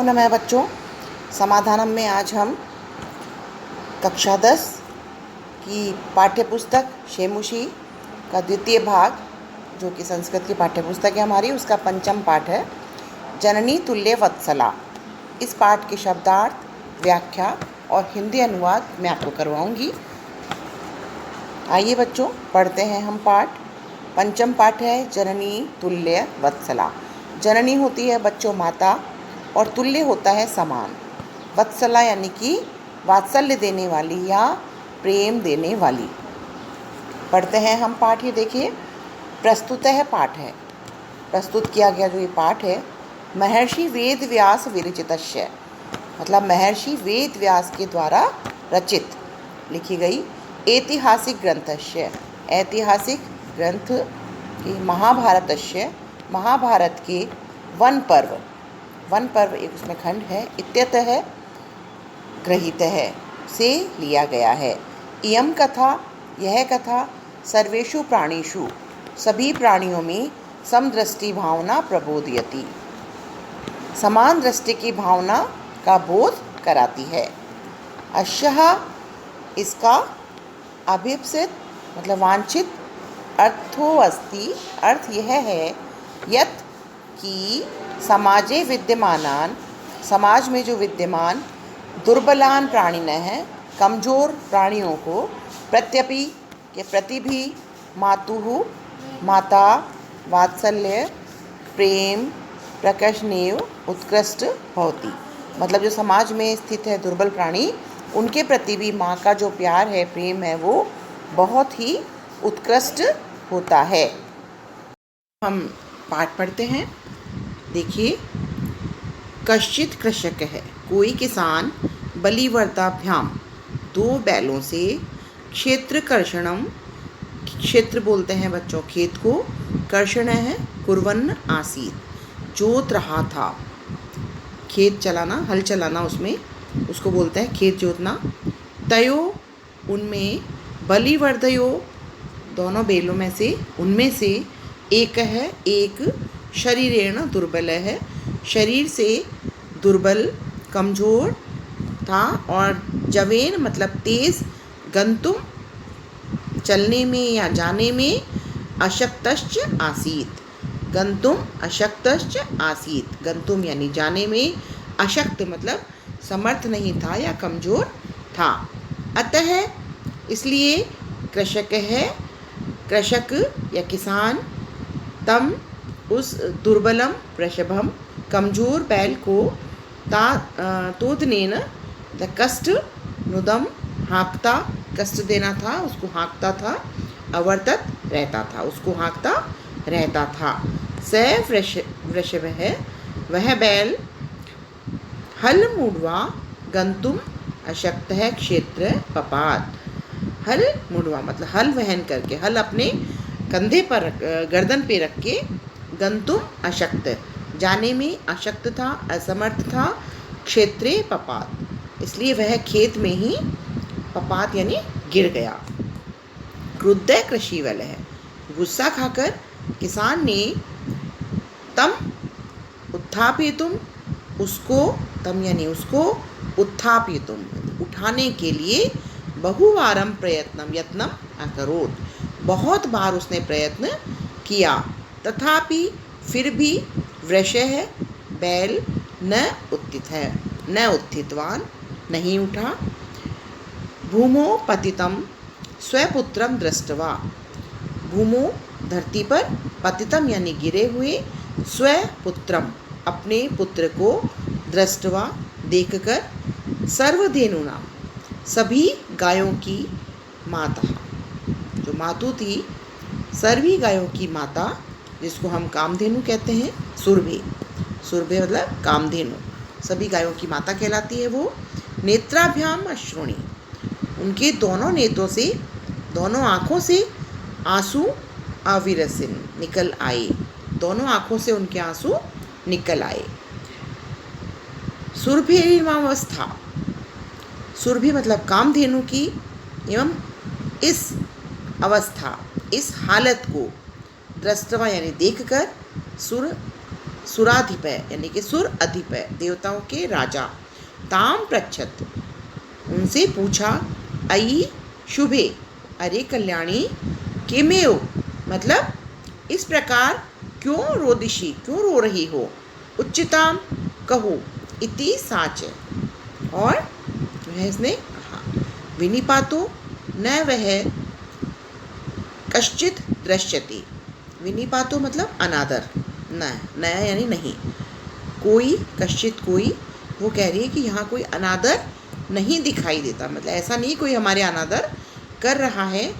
नमः बच्चों, समाधानम में आज हम कक्षा 10 की पाठ्यपुस्तक शेमुशी का द्वितीय भाग, जो कि संस्कृत की पाठ्यपुस्तक है हमारी, उसका पंचम पाठ है जननी तुल्य वत्सला। इस पाठ के शब्दार्थ, व्याख्या और हिंदी अनुवाद मैं आपको करवाऊंगी। आइए बच्चों, पढ़ते हैं हम पाठ। पंचम पाठ है जननी तुल्य वत्सला। जननी होती है बच्चों माता और तुल्य होता है समान। वत्सला यानी कि वात्सल्य देने वाली या प्रेम देने वाली। पढ़ते हैं हम पाठ। ये देखिए, प्रस्तुतः पाठ है, प्रस्तुत किया गया जो ये पाठ है, महर्षि वेद व्यास विरचितस्य, मतलब महर्षि वेद व्यास के द्वारा रचित लिखी गई ऐतिहासिक ग्रंथस्य, ऐतिहासिक ग्रंथ की महाभारतस्य, महाभारत के वन पर्व, वन पर्व एक उसमें खंड है, इत्यतः गृहीत है से लिया गया है। इयं कथा, यह कथा सर्वेषु प्राणिषु, सभी प्राणियों में समदृष्टि भावना प्रबोधयति, समान दृष्टि की भावना का बोध कराती है। अश्यः, इसका अभीप्सित मतलब वांछित अर्थो अस्ति, अर्थ यह है यत् कि समाजे विद्यमानान, समाज में जो विद्यमान दुर्बलान प्राणिनः, कमजोर प्राणियों को, प्रत्यपि के प्रति भी, मातुः माता, वात्सल्य प्रेम प्रकर्षणेव उत्कृष्ट भवति, मतलब जो समाज में स्थित है दुर्बल प्राणी, उनके प्रति भी माँ का जो प्यार है, प्रेम है, वो बहुत ही उत्कृष्ट होता है। हम पाठ पढ़ते हैं। देखिए, कश्चित कृषक है, कोई किसान, बलिवर्ताभ्याम, 2 बैलों से, क्षेत्र कर्षणम, क्षेत्र बोलते हैं बच्चों खेत को, कर्षण है कुर्वन्न आसीत, जोत रहा था, खेत चलाना, हल चलाना, उसमें उसको बोलते हैं खेत जोतना। तयो, उनमें, बलिवर्धयो, दोनों बैलों में से, उनमें से एक है, एक शरीरेण दुर्बल है, शरीर से दुर्बल कमजोर था, और जवेन मतलब तेज, गंतुम चलने में या जाने में, अशक्तश्च आसीत, गंतुम अशक्तश्च आसीत, गंतुम यानी जाने में, अशक्त मतलब समर्थ नहीं था या कमजोर था। अतः इसलिए कृषक है, कृषक या किसान, तम उस दुर्बलम वृषभम, कमजोर बैल को, तोदनेन कष्ट नुदम, हाँकता, कष्ट देना था, उसको हाँकता था, अवर्तत रहता था, उसको हाँकता रहता था। स वृषभ है, वह बैल, हल मुड़वा गंतुम अशक्त है, क्षेत्र पपात, हल मुड़वा मतलब हल वहन करके, हल अपने कंधे पर, गर्दन पे रख के, गंतुम अशक्त, जाने में अशक्त था, असमर्थ था, क्षेत्रे पपात, इसलिए वह खेत में ही पपात यानी गिर गया। क्रुद्ध कृषि वाला है, गुस्सा खाकर किसान ने, तम उत्थापितुम, उसको, तम यानी उसको, उत्थापितुम उठाने के लिए, बहुवारम प्रयत्नम, यत्नम अकरोत्, बहुत बार उसने प्रयत्न किया, तथापि फिर भी, वृषः बैल, न उत्थित है, न उत्थितवान नहीं उठा, भूमो पतितम स्वपुत्रम दृष्टवा, भूमो धरती पर, पतितम यानी गिरे हुए, स्वपुत्रम अपने पुत्र को, दृष्टवा देखकर, सर्वधेनुनाम सभी गायों की माता, जो मातु थी, सभी गायों की माता, जिसको हम कामधेनु कहते हैं, सुरभि, सुरभि मतलब कामधेनु, सभी गायों की माता कहलाती है वो। नेत्राभ्याम अश्रुणि, उनके दोनों नेत्रों से, दोनों आँखों से आंसू, अविरसिन निकल आए, दोनों आँखों से उनके आंसू निकल आए। सुरभिर्वावस्था, सुरभि मतलब कामधेनु की, एवं इस अवस्था, इस हालत को, दृष्टवा यानी देखकर, सुर सुराधिपय यानी कि सुर अधिपय, देवताओं के राजा, ताम पृच्छत, उनसे पूछा, अयि शुभे, अरे कल्याणी, किमेव, मतलब इस प्रकार क्यों रोदिशी, क्यों रो रही हो, उच्चताम, कहो, इति साच, और वह इसने कहा, विनिपातो न वह कश्चित दृश्यति, विनिपातो मतलब अनादर, न नया यानी नहीं, कोई, कश्चित कोई, वो कह रही है कि यहाँ कोई अनादर नहीं दिखाई देता, मतलब ऐसा नहीं कोई हमारे अनादर कर रहा है।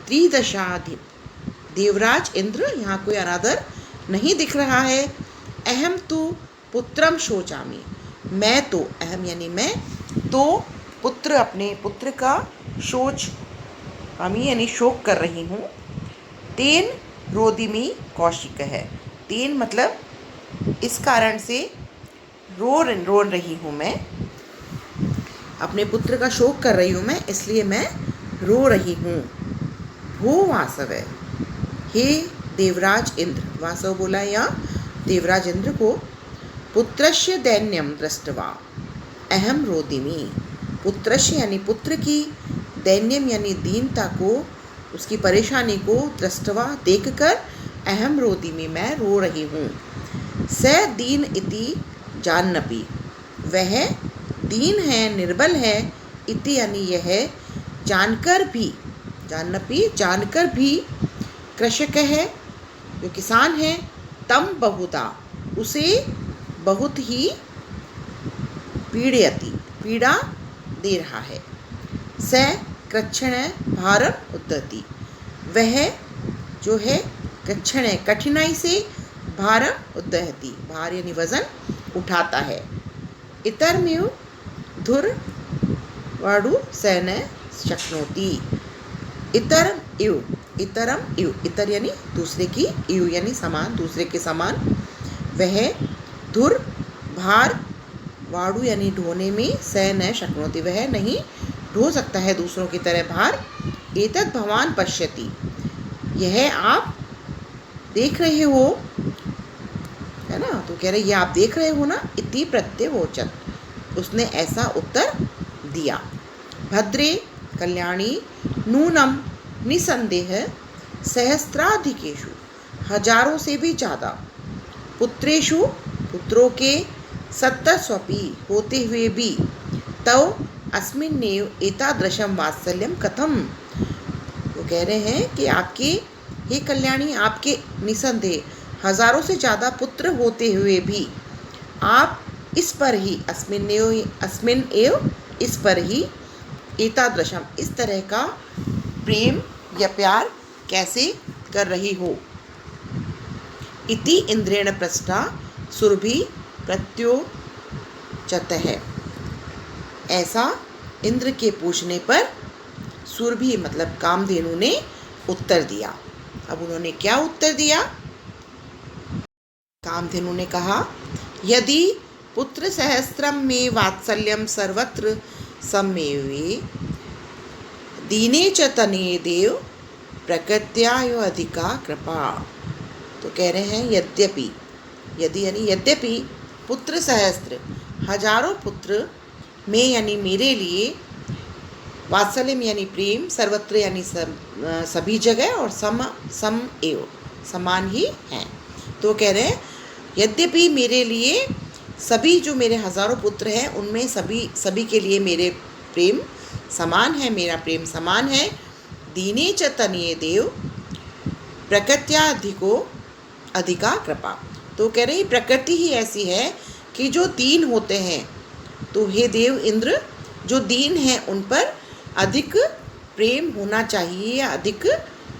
त्रिदशाधि, देवराज इंद्र, यहाँ कोई अनादर नहीं दिख रहा है। अहम तो पुत्रम शोचामी, मैं तो, अहम यानी मैं, तो पुत्र, अपने पुत्र का शोच, अमी यानी शोक कर रही हूँ। तेन रोदिमी कौशिक है, तेन मतलब इस कारण से रो रही हूँ मैं, अपने पुत्र का शोक कर रही हूँ मैं, इसलिए मैं रो रही हूँ। भो वासव, हे देवराज इंद्र, वासव बोला या देवराज इंद्र को, पुत्रस्य दैन्यम दृष्टवा अहम रोदिमी, पुत्रस्य यानी पुत्र की, दैन्यम यानी दीनता को, उसकी परेशानी को, दृष्टवा देखकर, अहम रोदिमी मैं रो रही हूँ। स दीन इति जान्नपि, वह दीन है, निर्बल है, इति यानी यह, जानकर भी, जान्नपि जानकर भी, कृषक है जो किसान है, तम बहुधा, उसे बहुत ही पीड़यति, पीड़ा दे रहा है। स कृच्छण भारम उद्धति, वह जो है कृच्छण कठिनाई से, भारम उद्धति, भार यानी वजन उठाता है। इतरमेव धुर वाडु सैन शक्नोति, इतरम इव, इतरम इव, इतर यानी दूसरे की, इव यानी समान, दूसरे के समान, वह धुर भार, वाडु यानी ढोने में, सैन शक्नोति वह नहीं ढो सकता है दूसरों की तरह भार। एतद् भवान पश्यति, यह आप देख रहे हो, है ना, तो कह रहे ये आप देख रहे हो ना, इति प्रत्यवोचत, उसने ऐसा उत्तर दिया। भद्रे कल्याणी नूनम निसंदेह सहस्त्राधिकेषु, हजारों से भी ज़्यादा, पुत्रेषु पुत्रों के, सत्तस्वपि होते हुए भी, तव अस्मिन्नेव एतादृशम वात्सल्यम कथम, वो कह रहे हैं कि आपके, हे कल्याणी, आपके निसंदेह हजारों से ज़्यादा पुत्र होते हुए भी आप इस पर ही, अस्मिन एव इस पर ही, एतादृशम इस तरह का प्रेम या प्यार कैसे कर रही हो। इति इंद्रेण पृष्ठा सुरभि प्रत्योचत है, ऐसा इंद्र के पूछने पर सुरभि मतलब कामधेनु ने उत्तर दिया। अब उन्होंने क्या उत्तर दिया? कामधेनु ने कहा, यदि पुत्र सहस्त्रम में वात्सल्यम सर्वत्र सम्मेवे, दीने च तने देव प्रकृत्यायो अधिका कृपा। तो कह रहे हैं यद्यपि, यदि यानी यद्यपि, पुत्र सहस्त्र हजारों पुत्र में यानी मेरे लिए, वात्सल्यम यानी प्रेम, सर्वत्र यानी सभी जगह, और सम एव समान ही हैं। तो कह रहे हैं यद्यपि मेरे लिए सभी जो मेरे हजारों पुत्र हैं उनमें सभी के लिए मेरे प्रेम समान है, मेरा प्रेम समान है। दीने च तनीय देव प्रकृत्याधिको अधिका कृपा। तो कह रहे प्रकृति ही ऐसी है कि जो दीन होते हैं, तो हे देव इंद्र, जो दीन हैं उन पर अधिक प्रेम होना चाहिए या अधिक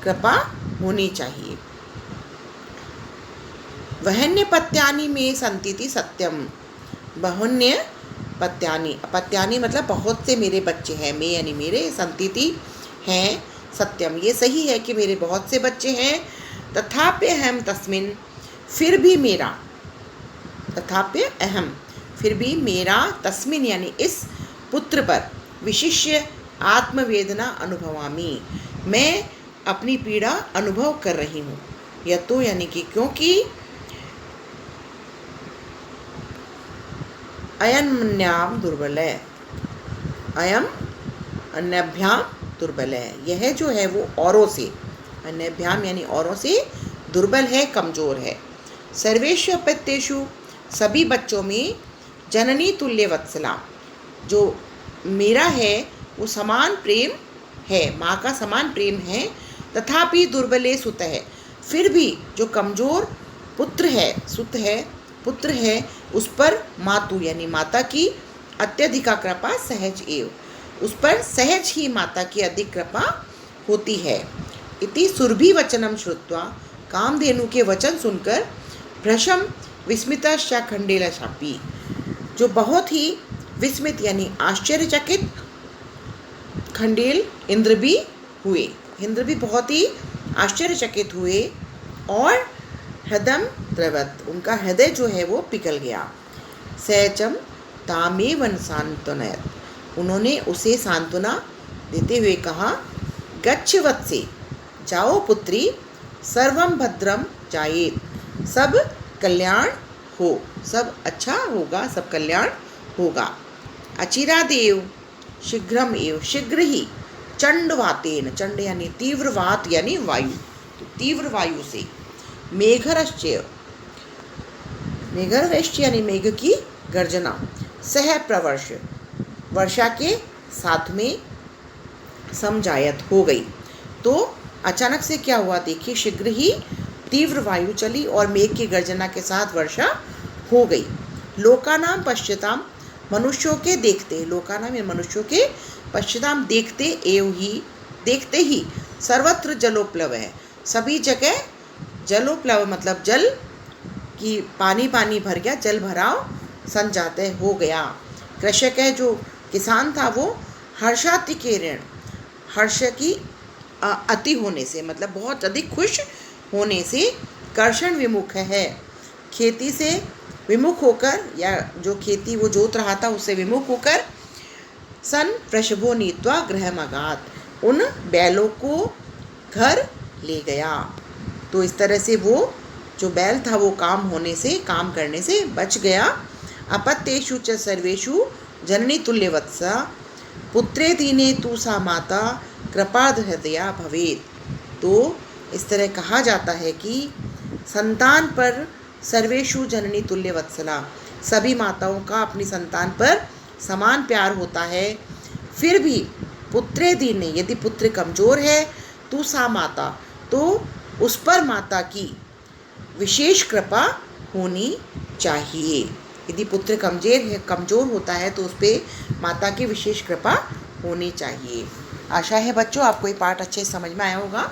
कृपा होनी चाहिए। वहन्य पत्यानि में संतिति सत्यम, बहुन्य पत्यानि, पत्यानि मतलब बहुत से मेरे बच्चे हैं, मैं यानी मेरे, संतिति हैं, सत्यम ये सही है कि मेरे बहुत से बच्चे हैं। तथाप्य अहम तस्मिन, फिर भी मेरा, तथाप्य अहम फिर भी मेरा, तस्मिन यानी इस पुत्र पर, विशिष्य आत्मवेदना अनुभवामी, मैं अपनी पीड़ा अनुभव कर रही हूँ। यतो यानी कि क्योंकि, अयन्याम दुर्बले, अयम अन्यभ्याम दुर्बल है, यह जो है वो औरों से, अन्यभ्याम यानी औरों से दुर्बल है, कमज़ोर है। सर्वेषु अपत्येषु, सभी बच्चों में, जननी तुल्य वत्सला, जो मेरा है वो समान प्रेम है, माँ का समान प्रेम है। तथापि दुर्बले सुत है, फिर भी जो कमज़ोर पुत्र है, सुत है, पुत्र है, उस पर मातु यानी माता की अत्यधिका कृपा सहज एव, उस पर सहज ही माता की अधिक कृपा होती है। इति सुरभि वचनम श्रुत्वा, कामधेनु के वचन सुनकर, भ्रशम विस्मितश्च खंडेल शापी, जो बहुत ही विस्मित यानी आश्चर्यचकित खंडेल इंद्र भी हुए, इंद्र भी बहुत ही आश्चर्यचकित हुए, और हृदय द्रवत, उनका हृदय जो है वो पिघल गया। सहचम तामेवन सांत्वनयत, उन्होंने उसे सांत्वना देते हुए कहा, गच्छ वत्से, जाओ पुत्री, सर्वम भद्रम जायेत, सब कल्याण हो, सब अच्छा होगा, सब कल्याण होगा। अचिरादेव शीघ्रम एव, शीघ्र ही, चंडवातेन, चंड यानी तीव्र, वात यानी वायु, तो तीव्र वायु से, मेघरश्च, मेघरश्च यानी मेघ की गर्जना, सह प्रवर्ष, वर्षा के साथ में, समझायत हो गई। तो अचानक से क्या हुआ, देखिए, शीघ्र ही तीव्र वायु चली और मेघ की गर्जना के साथ वर्षा हो गई। लोकानाम पश्चाताम, मनुष्यों के देखते, लोकानाम या मनुष्यों के पश्चाताम देखते एव ही, देखते ही, सर्वत्र जलोप्लव है, सभी जगह जलोप्लव मतलब जल की पानी पानी भर गया, जल भराव संजाते हो गया। कृषक है, जो किसान था, वो हर्षातिकेरण, हर्ष की अति होने से, मतलब बहुत अधिक खुश होने से, कर्षण विमुख है, खेती से विमुख होकर, या जो खेती वो जोत रहा था उससे विमुख होकर, सन वृषभो नीत्वा गृहमगात, उन बैलों को घर ले गया। तो इस तरह से वो जो बैल था वो काम होने से, काम करने से बच गया। अपत्येषु च सर्वेषु जननी तुल्यवत्सा, पुत्रे दीने तु सा माता कृपाद हृदया भवेत। तो इस तरह कहा जाता है कि संतान पर सर्वेषु जननी तुल्यवत्सला, सभी माताओं का अपनी संतान पर समान प्यार होता है। फिर भी पुत्रे दीने, यदि पुत्र कमज़ोर है, तु सा माता, तो उस पर माता की विशेष कृपा होनी चाहिए। यदि पुत्र कमज़ोर होता है तो उस पर माता की विशेष कृपा होनी चाहिए। आशा है बच्चों आपको ये पाठ अच्छे से समझ में आया होगा।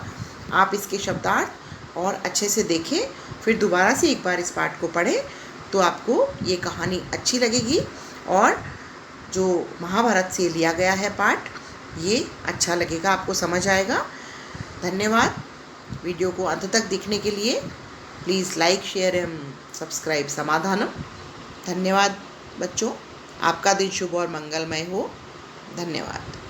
आप इसके शब्दार्थ और अच्छे से देखें, फिर दोबारा से एक बार इस पाठ को पढ़ें, तो आपको ये कहानी अच्छी लगेगी और जो महाभारत से लिया गया है पाठ, ये अच्छा लगेगा, आपको समझ आएगा। धन्यवाद वीडियो को अंत तक देखने के लिए। Please like, share and subscribe Samadhanam. धन्यवाद बच्चों, आपका दिन शुभ और मंगलमय हो। धन्यवाद।